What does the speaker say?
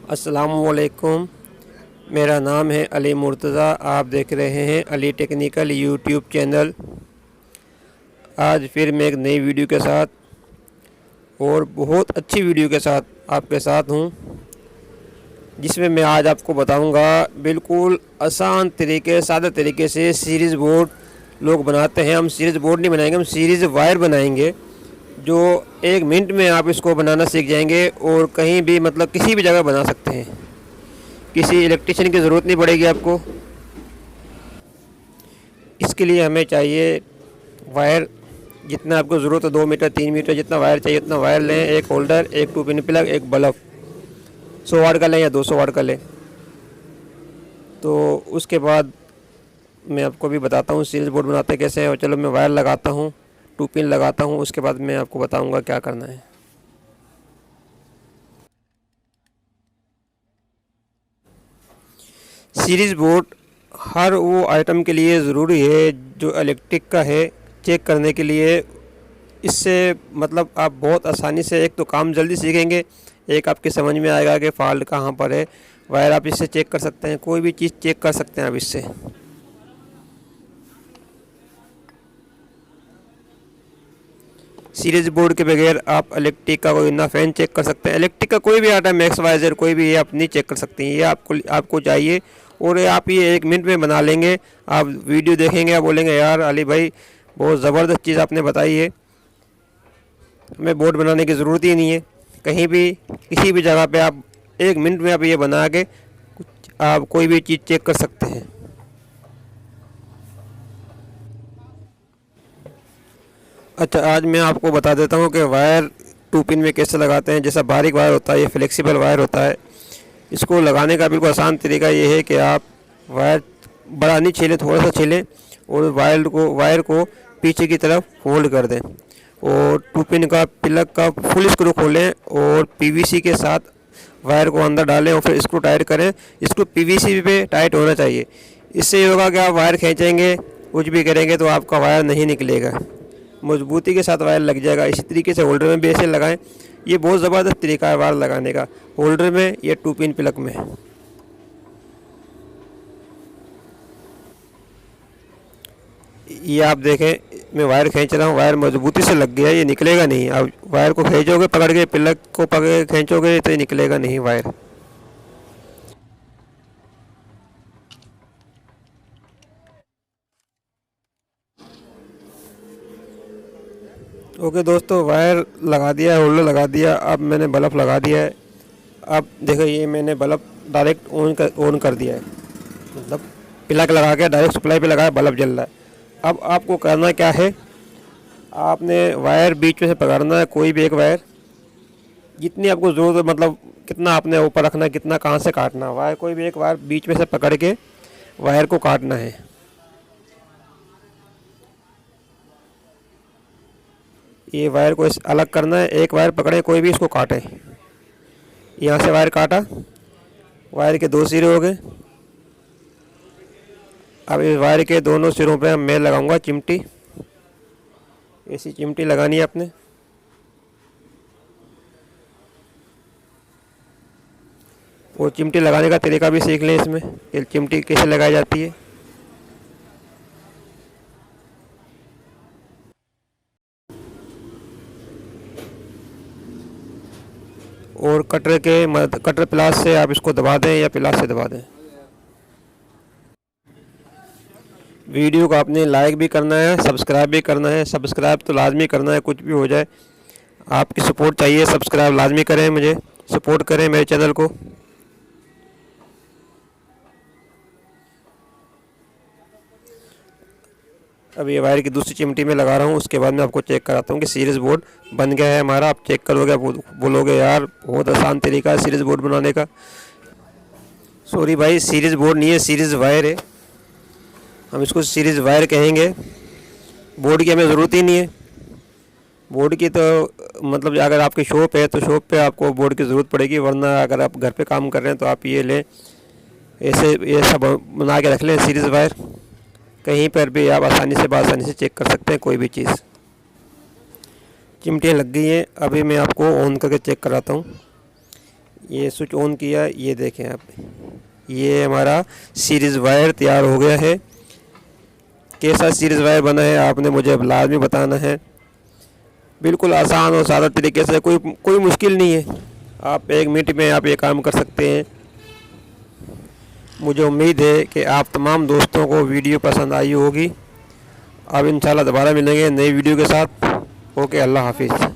अस्सलामुअलैकुम। मेरा नाम है अली मुर्तज़ा। आप देख रहे हैं अली टेक्निकल यूट्यूब चैनल। आज फिर मैं एक नई वीडियो के साथ और बहुत अच्छी वीडियो के साथ आपके साथ हूं, जिसमें मैं आज आपको बताऊंगा बिल्कुल आसान तरीके, सादे तरीके से सीरीज़ बोर्ड लोग बनाते हैं। हम सीरीज़ बोर्ड नहीं बनाएंगे, हम सीरीज़ वायर बनाएंगे, जो 1 मिनट में आप इसको बनाना सीख जाएंगे और कहीं भी मतलब किसी भी जगह बना सकते हैं। किसी इलेक्ट्रिशियन की ज़रूरत नहीं पड़ेगी आपको। इसके लिए हमें चाहिए वायर, जितना आपको ज़रूरत है 2 मीटर 3 मीटर जितना वायर चाहिए उतना वायर लें। एक होल्डर, एक 2 पिन प्लग, एक बल्ब, 100 वाट का लें या 200 वाट का लें। तो उसके बाद मैं आपको भी बताता हूँ सीरीज़ बोर्ड बनाते कैसे हैं। और चलो मैं वायर लगाता हूँ, 2 पिन लगाता हूँ, उसके बाद मैं आपको बताऊँगा क्या करना है। सीरीज़ बोर्ड हर वो आइटम के लिए ज़रूरी है जो इलेक्ट्रिक का है, चेक करने के लिए। इससे मतलब आप बहुत आसानी से एक तो काम जल्दी सीखेंगे, एक आपके समझ में आएगा कि फॉल्ट कहाँ पर है। वायर आप इससे चेक कर सकते हैं, कोई भी चीज़ चेक कर सकते हैं आप इससे। सीरीज़ बोर्ड के बगैर आप इलेक्ट्रिक का कोई ना फैन चेक कर सकते हैं, इलेक्ट्रिक का कोई भी आइटम एक्स वाई जेड कोई भी ये आप नहीं चेक कर सकते हैं। ये आपको चाहिए और आप ये 1 मिनट में बना लेंगे। आप वीडियो देखेंगे, आप बोलेंगे यार अली भाई बहुत ज़बरदस्त चीज़ आपने बताई है, हमें बोर्ड बनाने की ज़रूरत ही नहीं है। कहीं भी किसी भी जगह पे आप 1 मिनट में आप ये बना के आप कोई भी चीज़ चेक कर सकते हैं। अच्छा, आज मैं आपको बता देता हूँ कि वायर 2 पिन में कैसे लगाते हैं। जैसा बारीक वायर होता है, ये फ्लेक्सिबल वायर होता है। इसको लगाने का बिल्कुल आसान तरीका ये है कि आप वायर बड़ा नहीं छीलें, थोड़ा सा छीलें और वायर को पीछे की तरफ फोल्ड कर दें और 2 पिन का प्लग का फुल स्क्रू खोलें और पीवीसी के साथ वायर को अंदर डालें और फिर स्क्रू टाइट करें। स्क्रू पीवीसी पे टाइट होना चाहिए। इससे ये होगा कि आप वायर खींचेंगे, कुछ भी करेंगे तो आपका वायर नहीं निकलेगा, मजबूती के साथ वायर लग जाएगा। इसी तरीके से होल्डर में भी ऐसे लगाएं। ये बहुत ज़बरदस्त तरीका है वायर लगाने का, होल्डर में या 2 पिन प्लग में। ये आप देखें, मैं वायर खींच रहा हूँ, वायर मजबूती से लग गया, ये निकलेगा नहीं। आप वायर को खींचोगे, पकड़ के प्लग को पकड़ के खींचोगे तो ये निकलेगा नहीं वायर। ओके दोस्तों, वायर लगा दिया है, होल्डर लगा दिया। अब मैंने बल्ब लगा दिया है। अब देखो ये मैंने बल्ब डायरेक्ट ऑन कर दिया है, मतलब प्लग लगा के डायरेक्ट सप्लाई पे लगाया, बल्ब जल रहा है। अब आपको करना क्या है, आपने वायर बीच में से पकड़ना है, कोई भी एक वायर जितनी आपको ज़रूरत है, मतलब कितना आपने ऊपर रखना है, कितना कहाँ से काटना है। वायर कोई भी एक वायर बीच में से पकड़ के वायर को काटना है। ये वायर को अलग करना है, एक वायर पकड़े कोई भी, इसको काटें। यहाँ से वायर काटा, वायर के 2 सिरे हो गए। अब इस वायर के दोनों सिरों पे मैं लगाऊंगा चिमटी। ऐसी चिमटी लगानी है आपने। और चिमटी लगाने का तरीका भी सीख लें इसमें कि चिमटी कैसे लगाई जाती है। और कटर प्लास से आप इसको दबा दें या प्लास से दबा दें। वीडियो को आपने लाइक भी करना है, सब्सक्राइब भी करना है। सब्सक्राइब तो लाजमी करना है, कुछ भी हो जाए आपकी सपोर्ट चाहिए। सब्सक्राइब लाजमी करें, मुझे सपोर्ट करें मेरे चैनल को। अब ये वायर की दूसरी चिमटी में लगा रहा हूँ। उसके बाद मैं आपको चेक कराता हूँ कि सीरीज़ बोर्ड बन गया है हमारा। आप चेक करोगे, बोलोगे यार बहुत आसान तरीका है सीरीज़ बोर्ड बनाने का। सॉरी भाई, सीरीज़ बोर्ड नहीं है, सीरीज़ वायर है। हम इसको सीरीज़ वायर कहेंगे। बोर्ड की हमें ज़रूरत ही नहीं है। बोर्ड की तो मतलब अगर आपकी शॉप है तो शॉप पे आपको बोर्ड की ज़रूरत पड़ेगी, वरना अगर आप घर पे काम कर रहे हैं तो आप ये लें, ऐसा बना के रख लें सीरीज़ वायर। कहीं पर भी आप आसानी से चेक कर सकते हैं कोई भी चीज़। चिमटियाँ लग गई हैं। अभी मैं आपको ऑन करके चेक कराता हूँ। ये स्विच ऑन किया, ये देखें आप, ये हमारा सीरीज़ वायर तैयार हो गया है। कैसा सीरीज़ वायर बना है आपने मुझे अब लाजमी बताना है। बिल्कुल आसान और सादा तरीके से, कोई मुश्किल नहीं है। आप 1 मिनट में आप ये काम कर सकते हैं। मुझे उम्मीद है कि आप तमाम दोस्तों को वीडियो पसंद आई होगी। अब इंशाल्लाह दोबारा मिलेंगे नई वीडियो के साथ। ओके, अल्लाह हाफिज़।